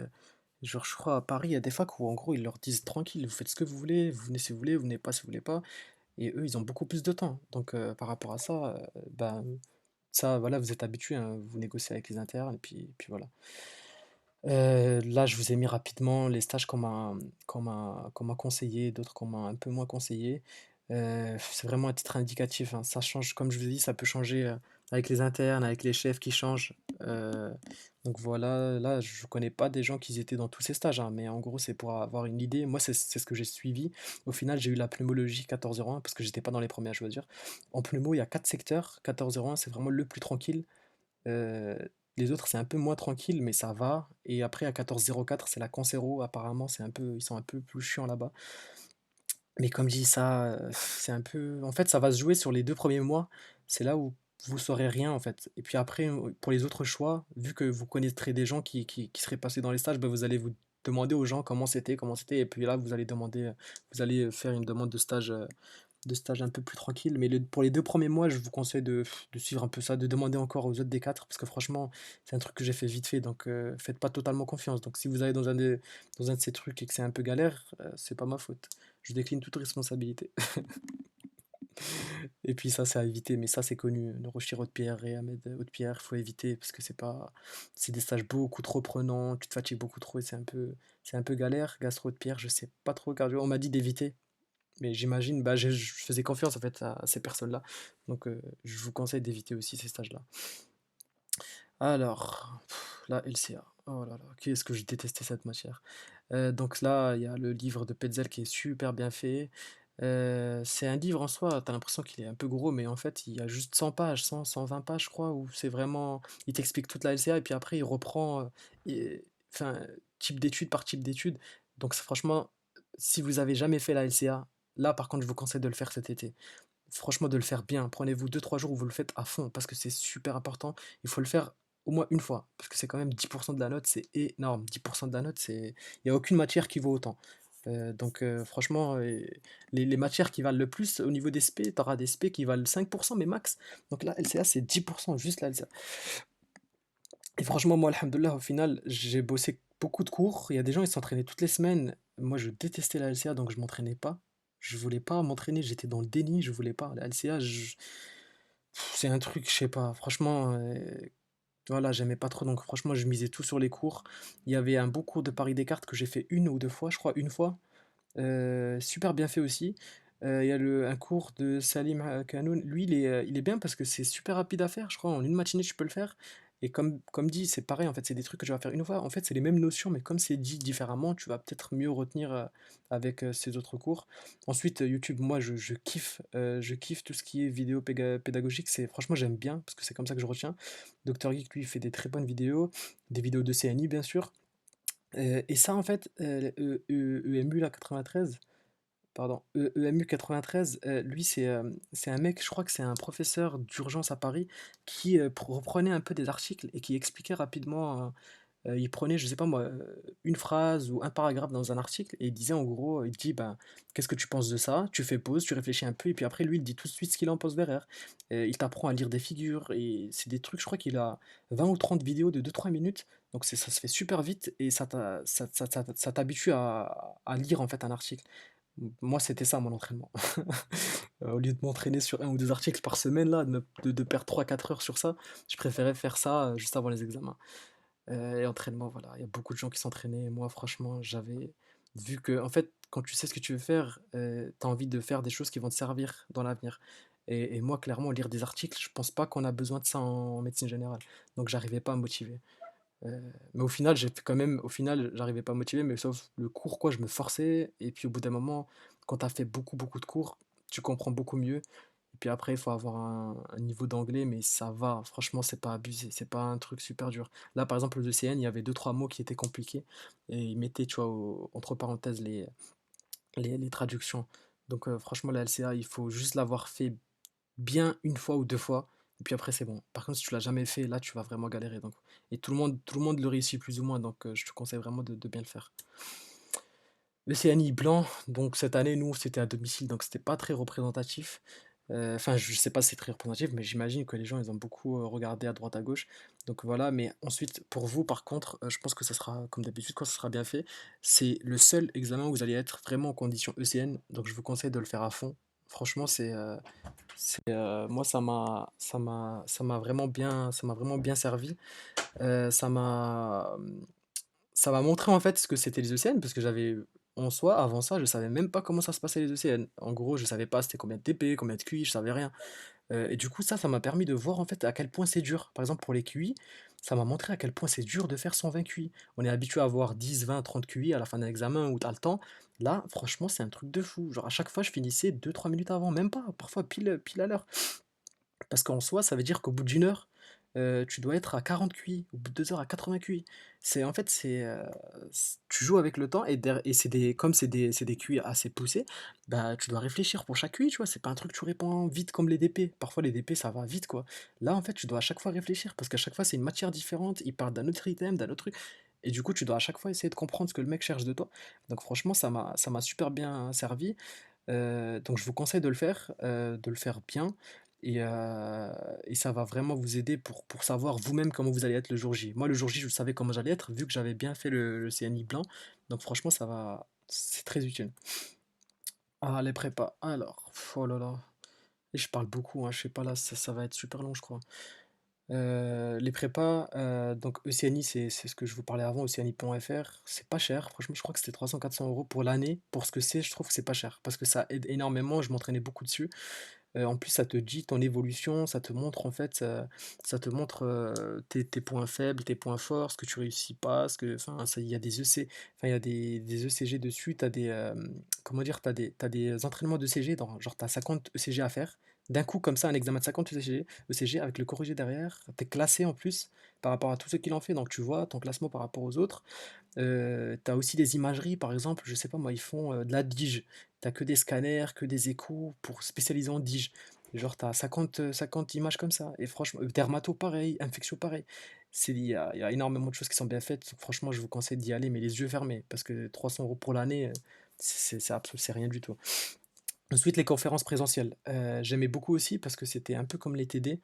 genre je crois à Paris, il y a des facs où en gros ils leur disent tranquille, vous faites ce que vous voulez, vous venez si vous voulez, vous venez pas si vous voulez pas. Et eux, ils ont beaucoup plus de temps. Donc par rapport à ça, ben, ça, voilà, vous êtes habitués, hein, vous négociez avec les internes, et puis voilà. Là, je vous ai mis rapidement les stages qu'on m'a conseillé, d'autres qu'on m'a un peu moins conseillé. C'est vraiment un titre indicatif, hein. Ça change, comme je vous ai dit, ça peut changer avec les internes, avec les chefs qui changent. Euh, donc voilà, là, je connais pas des gens qui étaient dans tous ces stages, hein, mais en gros, c'est pour avoir une idée. Moi, c'est ce que j'ai suivi. Au final, j'ai eu la pneumologie 1401 parce que j'étais pas dans les premiers à choisir. En pneumo, il y a 4 secteurs. 1401, c'est vraiment le plus tranquille. Euh, les autres, c'est un peu moins tranquille, mais ça va. Et après, à 1404, c'est la cancéro. Apparemment, ils sont un peu plus chiants là-bas. Mais comme dit ça, c'est un peu en fait, ça va se jouer sur les 2 premiers mois. C'est là où vous saurez rien, en fait. Et puis après, pour les autres choix, vu que vous connaîtrez des gens qui seraient passés dans les stages, bah, vous allez vous demander aux gens comment c'était et puis là, vous allez demander, vous allez faire une demande de stage un peu plus tranquille. Mais pour les 2 premiers mois, je vous conseille de suivre un peu ça, de demander encore aux autres des 4 parce que franchement, c'est un truc que j'ai fait vite fait, donc faites pas totalement confiance. Donc si vous allez dans un de ces trucs et que c'est un peu galère, c'est pas ma faute. Je décline toute responsabilité. Et puis ça, c'est à éviter, mais ça, c'est connu. Neurochir Haute-Pierre et Ahmed Haute-Pierre, faut éviter parce que c'est des stages beaucoup trop prenants, tu te fatigues beaucoup trop et c'est un peu galère. Gastro Haute-Pierre, je sais pas trop, cardio. On m'a dit d'éviter, mais j'imagine, bah, je faisais confiance en fait à ces personnes-là. Donc je vous conseille d'éviter aussi ces stages-là. Alors, la LCA. Oh là là, qu'est-ce que je détestais cette matière. Donc là, il y a le livre de Petzel qui est super bien fait. C'est un livre en soi, t'as l'impression qu'il est un peu gros, mais en fait, il y a juste 100 pages, 120 pages, je crois, où c'est vraiment. Il t'explique toute la LCA et puis après, il reprend, enfin, type d'étude par type d'étude. Donc, franchement, si vous avez jamais fait la LCA, là, par contre, je vous conseille de le faire cet été. Franchement, de le faire bien. Prenez-vous 2 3 jours où vous le faites à fond parce que c'est super important. Il faut le faire au moins une fois parce que c'est quand même 10% de la note, c'est énorme. 10% de la note, il n'y a aucune matière qui vaut autant. Donc, franchement, les matières qui valent le plus au niveau des SP, tu auras des SP qui valent 5%, mais max. Donc là, LCA, c'est 10%, juste la LCA. Et franchement, moi, alhamdoulilah, au final, j'ai bossé beaucoup de cours. Il y a des gens, ils s'entraînaient toutes les semaines. Moi, je détestais la LCA, donc je m'entraînais pas. Je voulais pas m'entraîner, j'étais dans le déni, je voulais pas. La LCA, c'est un truc, je sais pas, franchement, voilà, j'aimais pas trop, donc franchement, je misais tout sur les cours. Il y avait un beau cours de Paris Descartes que j'ai fait 1 ou 2 fois, je crois, une fois. Super bien fait aussi. Il y a un cours de Salim Kanoun. Lui, il est bien parce que c'est super rapide à faire. Je crois en une matinée, tu peux le faire. Et comme dit, c'est pareil, en fait, c'est des trucs que je vais faire une fois. En fait, c'est les mêmes notions, mais comme c'est dit différemment, tu vas peut-être mieux retenir avec ces autres cours. Ensuite, YouTube, moi, je kiffe tout ce qui est vidéo pédagogique. Franchement, j'aime bien parce que c'est comme ça que je retiens. Dr Geek, lui, il fait des très bonnes vidéos, des vidéos de CNI, bien sûr. Et ça, en fait, EMU là, 93, pardon, EMU 93, lui, c'est un mec, je crois que c'est un professeur d'urgence à Paris, qui reprenait un peu des articles et qui expliquait rapidement. Il prenait, je sais pas moi, une phrase ou un paragraphe dans un article et il disait en gros, il dit, ben, qu'est-ce que tu penses de ça? Tu fais pause, tu réfléchis un peu et puis après, lui, il dit tout de suite ce qu'il en pense derrière. Il t'apprend à lire des figures et c'est des trucs, je crois qu'il a 20 ou 30 vidéos de 2 3 minutes. Donc ça se fait super vite et ça t'habitue à lire en fait un article. Moi, c'était ça mon entraînement. Au lieu de m'entraîner sur 1 ou 2 articles par semaine, là, de perdre 3 4 heures sur ça, je préférais faire ça juste avant les examens. Et entraînement, voilà, il y a beaucoup de gens qui s'entraînaient. Moi, franchement, j'avais vu que, en fait, quand tu sais ce que tu veux faire, tu as envie de faire des choses qui vont te servir dans l'avenir. Et moi, clairement, lire des articles, je pense pas qu'on a besoin de ça en médecine générale. Donc, j'arrivais pas à me motiver. Mais au final, j'ai fait quand même, au final, j'arrivais pas à me motiver, mais sauf le cours, quoi, je me forçais. Et puis, au bout d'un moment, quand tu as fait beaucoup, beaucoup de cours, tu comprends beaucoup mieux. Et puis après, il faut avoir un niveau d'anglais, mais ça va. Franchement, c'est pas abusé. C'est pas un truc super dur. Là, par exemple, le ECN, il y avait 2 3 mots qui étaient compliqués. Et ils mettaient, tu vois, entre parenthèses, les traductions. Donc, franchement, la LCA, il faut juste l'avoir fait bien 1 fois ou 2 fois. Et puis après, c'est bon. Par contre, si tu l'as jamais fait, là, tu vas vraiment galérer. Donc. Et tout le monde le réussit plus ou moins. Donc, je te conseille vraiment de bien le faire. Le CNI blanc, donc cette année, nous, c'était à domicile, donc c'était pas très représentatif. Enfin, je sais pas si c'est très représentatif, mais j'imagine que les gens, ils ont beaucoup regardé à droite à gauche. Donc voilà, mais ensuite, pour vous, par contre, je pense que ça sera, comme d'habitude, quand ça sera bien fait, c'est le seul examen où vous allez être vraiment en condition ECN, donc je vous conseille de le faire à fond. Franchement, moi, ça m'a vraiment bien servi. Euh, ça m'a, ça m'a montré en fait ce que c'était les ECN, parce que j'avais en soi, avant ça, je savais même pas comment ça se passait les ECN. En gros, je savais pas c'était combien de TP, combien de QI, je savais rien. Et du coup, ça m'a permis de voir en fait à quel point c'est dur. Par exemple, pour les QI, ça m'a montré à quel point c'est dur de faire 120 QI. On est habitué à avoir 10, 20, 30 QI à la fin d'un examen où tu as le temps. Là, franchement, c'est un truc de fou. Genre, à chaque fois, je finissais 2, 3 minutes avant, même pas, parfois pile à l'heure. Parce qu'en soi, ça veut dire qu'au bout d'une heure, tu dois être à 40 QI, au bout de 2 heures à 80 QI. C'est en fait, tu joues avec le temps et comme c'est des QI assez poussés, bah tu dois réfléchir pour chaque QI, tu vois. C'est pas un truc que tu réponds vite comme les DP. Parfois les DP ça va vite quoi. Là en fait, tu dois à chaque fois réfléchir parce qu'à chaque fois c'est une matière différente. Il parle d'un autre item, d'un autre truc. Et du coup, tu dois à chaque fois essayer de comprendre ce que le mec cherche de toi. Donc franchement, ça m'a super bien servi. Donc je vous conseille de le faire bien et, heu et ça va vraiment vous aider pour savoir vous-même comment vous allez être le jour J. Moi, le jour J, je savais comment j'allais être vu que j'avais bien fait le CNI blanc, donc franchement c'est très utile. Ah, les prépas, alors, oh là là, et je parle beaucoup, hein, je sais pas là, ça va être super long, je crois. Les prépas, donc ECNI, c'est ce que je vous parlais avant, ocni.fr, c'est pas cher, franchement, je crois que c'était 300-400 € pour l'année. Pour ce que c'est, je trouve que c'est pas cher parce que ça aide énormément, je m'entraînais beaucoup dessus. En plus, ça te dit ton évolution, ça te montre en fait, ça te montre, tes points faibles, tes points forts, ce que tu réussis pas, enfin, ça il y a des enfin, il y a des ECG dessus, tu as comment dire? Tu as des entraînements d'ECG dans genre tu as 50 ECG à faire. D'un coup comme ça, un examen de 50 ECG avec le corrigé derrière. Tu es classé en plus par rapport à tous ceux qui l'ont fait, donc tu vois ton classement par rapport aux autres. Tu aussi des imageries, par exemple, je sais pas moi, ils font, de la DIG. T'as que des scanners, que des échos pour spécialiser en DIG. Genre t'as 50 images comme ça et franchement dermato pareil, infectio pareil. Il y a énormément de choses qui sont bien faites, donc franchement, je vous conseille d'y aller, mais les yeux fermés parce que 300 € pour l'année, c'est rien du tout. Ensuite, les conférences présentielles. J'aimais beaucoup aussi parce que c'était un peu comme les TD,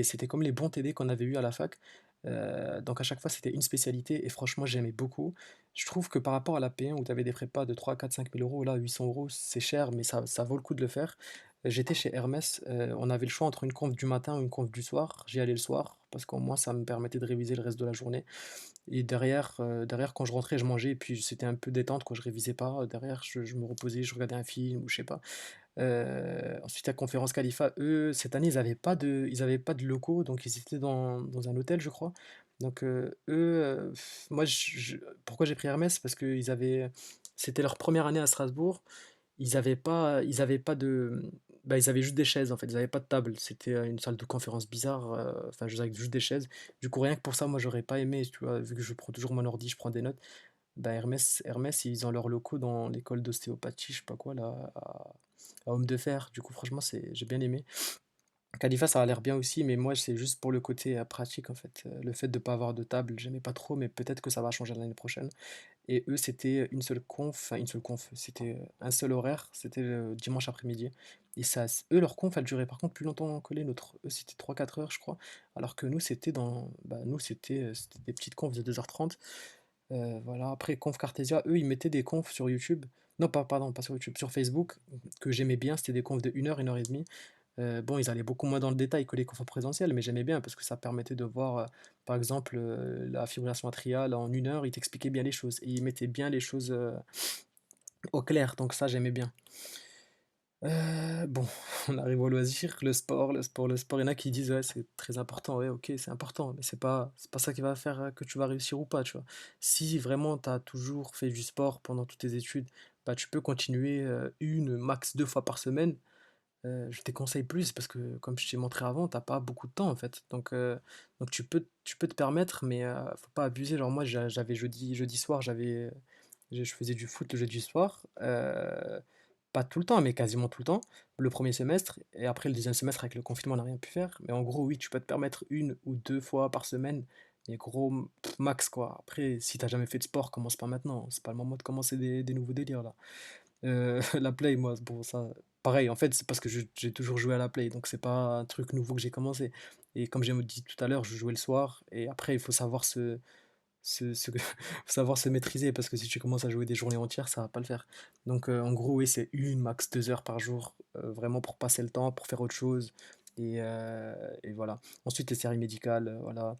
c'était comme les bons TD qu'on avait eu à la fac. Donc à chaque fois, c'était une spécialité et franchement, j'aimais beaucoup. Je trouve que par rapport à la P1 où tu avais des prépas de 3, 4, 5 000 €, là, 800 €, c'est cher, mais ça vaut le coup de le faire. J'étais chez Hermès, on avait le choix entre une conf du matin ou une conf du soir. J'y allais le soir parce qu'au moins, ça me permettait de réviser le reste de la journée. Et derrière, quand je rentrais, je mangeais et puis c'était un peu détente, quand je révisais pas. Derrière, je me reposais, je regardais un film ou je sais pas. Ensuite, la conférence Khalifa, eux, cette année, ils avaient pas de locaux, donc ils étaient dans un hôtel, je crois. Donc, eux, moi, pourquoi j'ai pris Hermès? Parce que c'était leur première année à Strasbourg. Ils avaient pas bah, ils avaient juste des chaises en fait, ils avaient pas de table. C'était une salle de conférence bizarre, enfin, avec juste des chaises. Du coup, rien que pour ça, moi, j'aurais pas aimé, tu vois, vu que je prends toujours mon ordi, je prends des notes. Bah, Hermès, ils ont leurs locaux dans l'école d'ostéopathie, je sais pas quoi, là, à Homme de Fer. Du coup, franchement, j'ai bien aimé. Khalifa, ça a l'air bien aussi, mais moi, c'est juste pour le côté pratique, en fait. Le fait de ne pas avoir de table, j'aimais pas trop, mais peut-être que ça va changer l'année prochaine. Et eux, c'était une seule conf, c'était un seul horaire, c'était le dimanche après-midi. Et ça, eux, leur conf, elle durait par contre plus longtemps que les nôtres. Eux, c'était 3, 4 heures, je crois. Alors que nous, c'était des petites confs de 2h30. Voilà. Après, Conf Cartesia, eux, ils mettaient des confs sur YouTube. Non, pardon, pas sur YouTube, sur Facebook, que j'aimais bien. C'était des confs de 1 heure, 1 heure et demie. Bon, ils allaient beaucoup moins dans le détail que les confs en présentiel, mais j'aimais bien parce que ça permettait de voir, par exemple, la fibrillation atriale en 1 heure. Ils t'expliquaient bien les choses et ils mettaient bien les choses au clair. Donc ça, j'aimais bien. Bon, on arrive au loisir, le sport. Il y en a qui disent ouais, c'est très important. Ouais, ok, c'est important, mais c'est pas ça qui va faire que tu vas réussir ou pas, tu vois. Si vraiment tu as toujours fait du sport pendant toutes tes études, bah tu peux continuer max 2 fois par semaine. Je te conseille plus parce que, comme je t'ai montré avant, t'as pas beaucoup de temps en fait. Donc tu peux te permettre, mais faut pas abuser. Genre moi, j'avais jeudi soir, je faisais du foot le jeudi soir. Pas tout le temps, mais quasiment tout le temps, le premier semestre, et après le deuxième semestre avec le confinement, on n'a rien pu faire. Mais en gros, oui, tu peux te permettre 1 ou 2 fois par semaine, mais gros, max quoi. Après, si t'as jamais fait de sport, commence pas maintenant. C'est pas le moment de commencer des nouveaux délires là. La Play, moi, bon, ça, pareil, en fait, c'est parce que j'ai toujours joué à la Play, donc c'est pas un truc nouveau que j'ai commencé. Et comme j'ai dit tout à l'heure, je jouais le soir, et après, il faut savoir faut savoir se maîtriser, parce que si tu commences à jouer des journées entières, ça va pas le faire. Donc, en gros, oui, c'est max 2 heures par jour, vraiment pour passer le temps, pour faire autre chose, et voilà. Ensuite, les séries médicales, voilà.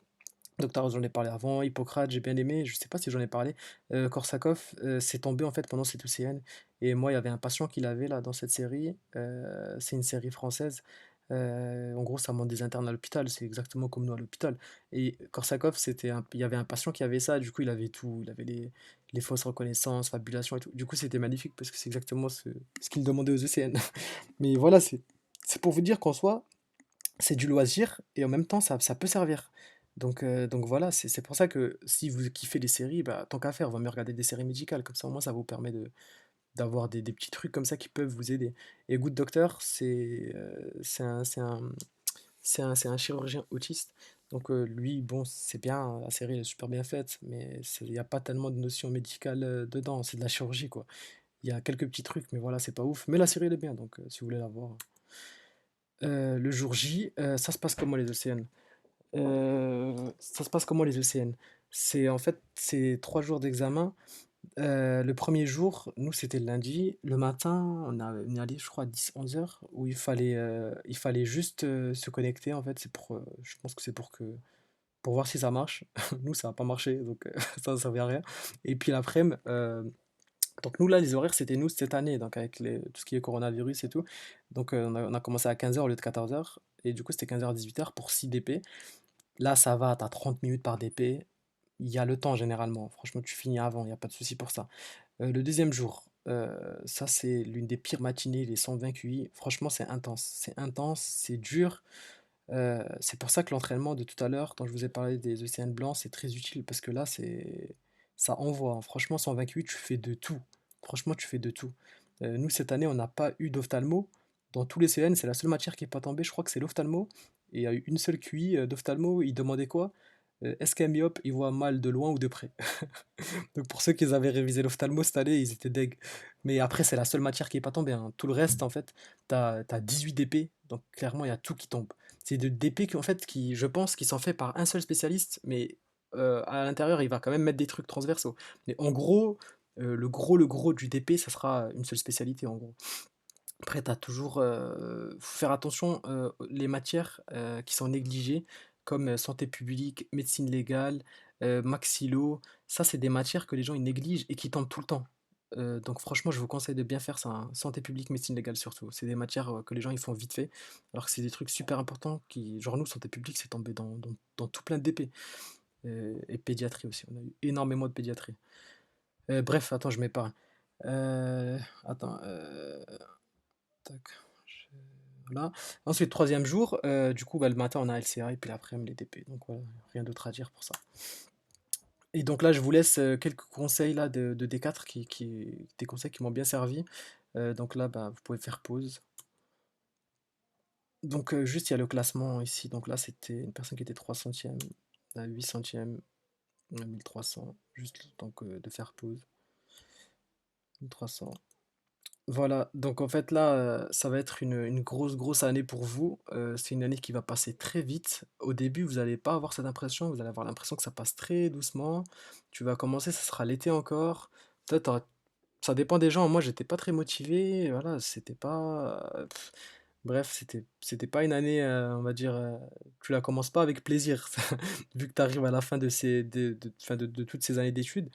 Docteur, j'en ai parlé avant, Hippocrate, j'ai bien aimé, je sais pas si j'en ai parlé. Korsakoff, c'est tombé en fait pendant cette OCN. Et moi, il y avait un patient qui l'avait là dans cette série. C'est une série française. En gros, ça montre des internes à l'hôpital, c'est exactement comme nous à l'hôpital. Et Korsakoff, il y avait un patient qui avait ça, du coup, il avait tout. Il avait les fausses reconnaissances, fabulation et tout. Du coup, c'était magnifique parce que c'est exactement ce qu'il demandait aux ECN. Mais voilà, c'est pour vous dire qu'en soi, c'est du loisir et en même temps ça peut servir. Donc voilà, c'est pour ça que si vous kiffez les séries, bah, tant qu'à faire, vaut mieux regarder des séries médicales. Comme ça, au moins, ça vous permet d'avoir des petits trucs comme ça qui peuvent vous aider. Et Good Doctor, c'est un chirurgien autiste. Donc lui, bon, c'est bien, la série elle est super bien faite, mais il n'y a pas tellement de notions médicales dedans. C'est de la chirurgie, quoi. Il y a quelques petits trucs, mais voilà, c'est pas ouf. Mais la série elle est bien, donc si vous voulez la voir. Le jour J, ça se passe comment les ECN? Ça se passe comment les ECN? C'est en fait, c'est 3 jours d'examen. Le premier jour, nous c'était le lundi. Le matin, on est allé, je crois, à 10-11 heures, où il fallait juste se connecter. En fait, je pense que c'est pour voir si ça marche. Nous, ça n'a pas marché, donc ça ne servait à rien. Et puis l'après-midi, donc nous là, les horaires, c'était nous cette année, donc avec tout ce qui est coronavirus et tout. Donc on a commencé à 15 heures au lieu de 14 heures. Et du coup, c'était 15 heures à 18 heures pour 6 DP. Là, ça va, t'as 30 minutes par DP. Il y a le temps généralement. Franchement, tu finis avant, il n'y a pas de souci pour ça. Le deuxième jour, ça c'est l'une des pires matinées, les 120 QI. Franchement, c'est intense, c'est dur. C'est pour ça que l'entraînement de tout à l'heure, quand je vous ai parlé des ECN blancs, c'est très utile parce que là, ça envoie, hein. Franchement, 120 QI, tu fais de tout. Franchement, tu fais de tout. Nous, cette année, on n'a pas eu d'ophtalmo. Dans tous les CN, c'est la seule matière qui n'est pas tombée, je crois que c'est l'ophtalmo. Et il y a eu une seule QI d'ophtalmo, il demandait quoi? Est-ce qu'un myope, il voit mal de loin ou de près? Donc pour ceux qui avaient révisé l'ophtalmo cette année, ils étaient deg. Mais après, c'est la seule matière qui est pas tombée, hein. Tout le reste, en fait, t'as 18 DP, donc clairement, il y a tout qui tombe. C'est de DP qui, en fait, je pense, qui sont faits par un seul spécialiste, mais à l'intérieur, il va quand même mettre des trucs transversaux. Mais en gros, le gros du DP, ça sera une seule spécialité, en gros. Après, tu as toujours, faut faire attention, les matières qui sont négligées, comme santé publique, médecine légale, maxillo. Ça, c'est des matières que les gens ils négligent et qui tombent tout le temps. Donc franchement, je vous conseille de bien faire ça, hein. Santé publique, médecine légale surtout. C'est des matières que les gens ils font vite fait, alors que c'est des trucs super importants qui, genre nous, santé publique, c'est tombé dans tout plein de DP. Et pédiatrie aussi, on a eu énormément de pédiatrie. Bref, attends, je m'épargne. Attends, tac. je- Voilà. Ensuite, troisième jour, du coup, bah, le matin, on a LCA et puis l'après-midi, les DP. Donc voilà, rien d'autre à dire pour ça. Et donc là, je vous laisse quelques conseils là, de D4, des conseils qui m'ont bien servi. Donc là, bah, vous pouvez faire pause. Donc juste, il y a le classement ici. Donc là, c'était une personne qui était 300e, 800e, 1300. Juste donc de faire pause. 1300. Voilà, donc en fait là, ça va être une grosse, grosse année pour vous. C'est une année qui va passer très vite. Au début, vous n'allez pas avoir cette impression, vous allez avoir l'impression que ça passe très doucement. Tu vas commencer, ça sera l'été encore. Peut-être, ça dépend des gens. Moi, j'étais pas très motivé. Voilà, c'était pas. Bref, c'était pas une année, on va dire. Tu la commences pas avec plaisir. Vu que tu arrives à la fin de toutes ces années d'études,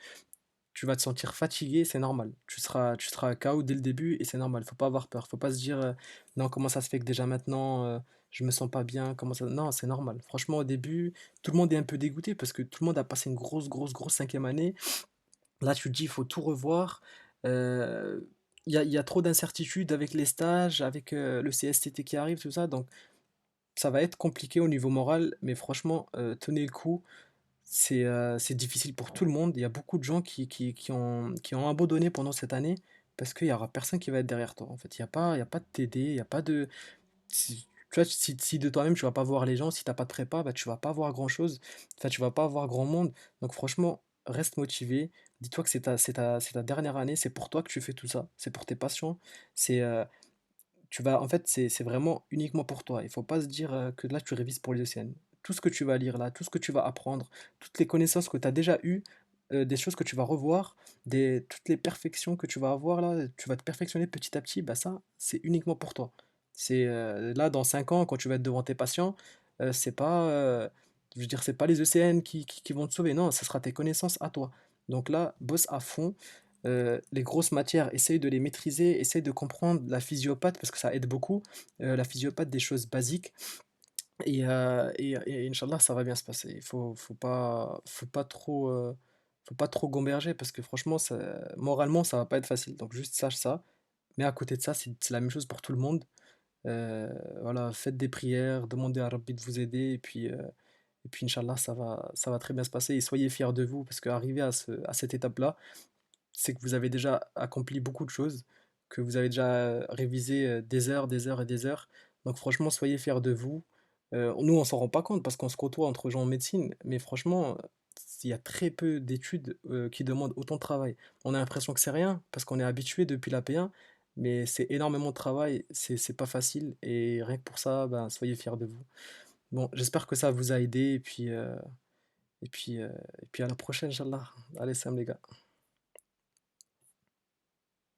tu vas te sentir fatigué, c'est normal. Tu seras KO dès le début et c'est normal. Faut pas avoir peur. Faut pas se dire non, comment ça se fait que déjà maintenant je me sens pas bien. Comment ça... Non, c'est normal. Franchement, au début, tout le monde est un peu dégoûté parce que tout le monde a passé une grosse, grosse, grosse cinquième année. Là, tu te dis, il faut tout revoir. Euh, Il y a trop d'incertitudes avec les stages, avec le CSTT qui arrive, tout ça. Donc, ça va être compliqué au niveau moral, mais franchement, tenez le coup. C'est difficile pour tout le monde. Il y a beaucoup de gens qui ont abandonné pendant cette année parce qu'il y aura personne qui va être derrière toi. En fait, il y a pas de TD, il y a pas de. Tu vois, si de toi-même tu vas pas voir les gens, si t'as pas de prépa, bah tu vas pas voir grand-chose. Enfin, tu vas pas voir grand monde. Donc franchement, reste motivé. Dis-toi que c'est ta dernière année. C'est pour toi que tu fais tout ça. C'est pour tes passions. C'est en fait, c'est vraiment uniquement pour toi. Il faut pas se dire que là, tu révises pour les ECN. Tout ce que tu vas lire là, tout ce que tu vas apprendre, toutes les connaissances que tu as déjà eues, des choses que tu vas revoir, toutes les perfections que tu vas avoir là, tu vas te perfectionner petit à petit, bah ça, c'est uniquement pour toi. C'est là, dans 5 ans, quand tu vas être devant tes patients, c'est pas. Je veux dire, c'est pas les ECN qui vont te sauver, non, ce sera tes connaissances à toi. Donc là, bosse à fond. Les grosses matières, essaye de les maîtriser, essaye de comprendre la physiopathe parce que ça aide beaucoup. La physiopathe, des choses basiques. Et Inch'Allah, ça va bien se passer. Faut pas trop gamberger parce que franchement, moralement, ça va pas être facile. Donc juste sache ça. Mais à côté de ça, c'est la même chose pour tout le monde. Euh, voilà, faites des prières, demandez à Rabbi de vous aider, et puis Inch'Allah, ça va très bien se passer. Et soyez fiers de vous parce qu'arriver à cette étape-là, c'est que vous avez déjà accompli beaucoup de choses, que vous avez déjà révisé des heures et des heures. Donc franchement, soyez fiers de vous. Nous, on s'en rend pas compte parce qu'on se côtoie entre gens en médecine, mais franchement, il y a très peu d'études qui demandent autant de travail. On a l'impression que c'est rien parce qu'on est habitué depuis la P1, mais c'est énormément de travail, c'est pas facile, et rien que pour ça, ben, soyez fiers de vous. Bon, j'espère que ça vous a aidé, et puis à la prochaine, Inch'Allah. Allez, salam les gars.